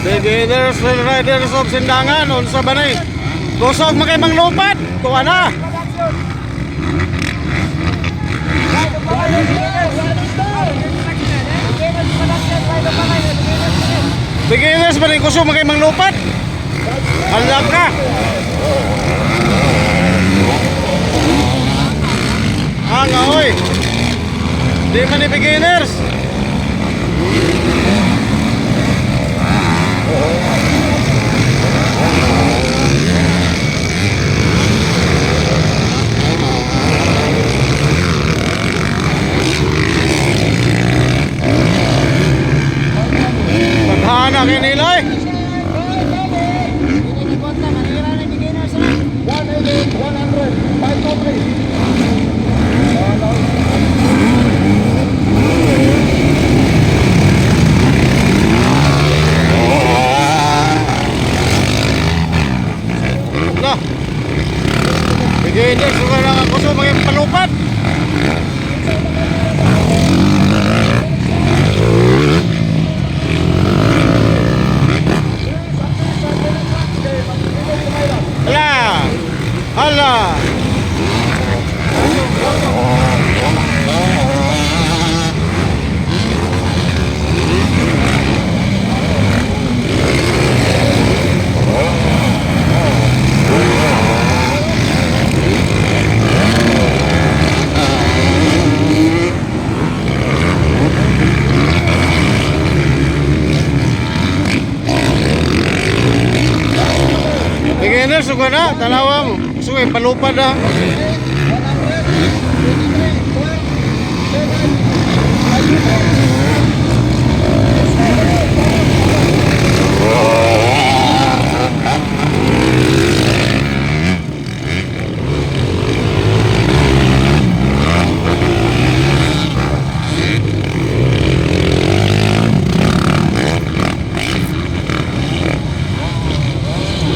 Beginners and riders of Sindangan, unsa ba ni? Kusog magay manglupat, tuwa na. Beginners ba ni kusog magay manglupat? Halag ka. Nga oy. Di man ni beginners. Tadhana kay nilay. 100, 523. Beginners, suka lang ako so mga palupat. Hala. Beginner, suka na, tanawa mo. Suka, palupad na.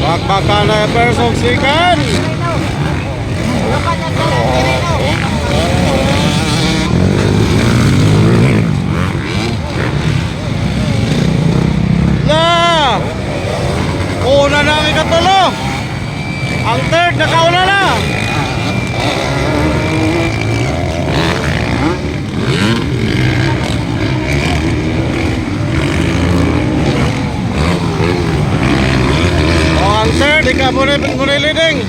Bakbaka na persong sikan. La! Una na ang ikatulo. Ang third nakauna na. Sir, di ka muna leading.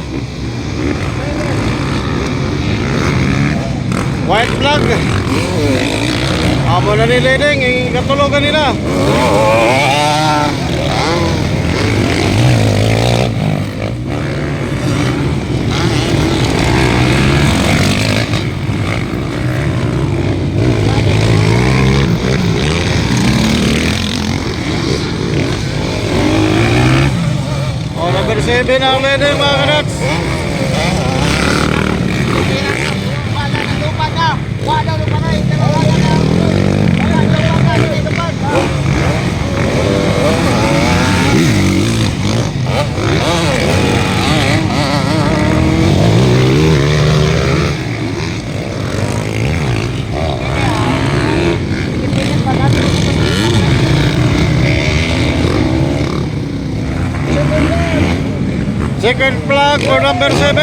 White flag. Amo na ni leading, ikatulogan nila. Number 7 ang leading mga kanats. Second flag for number 7.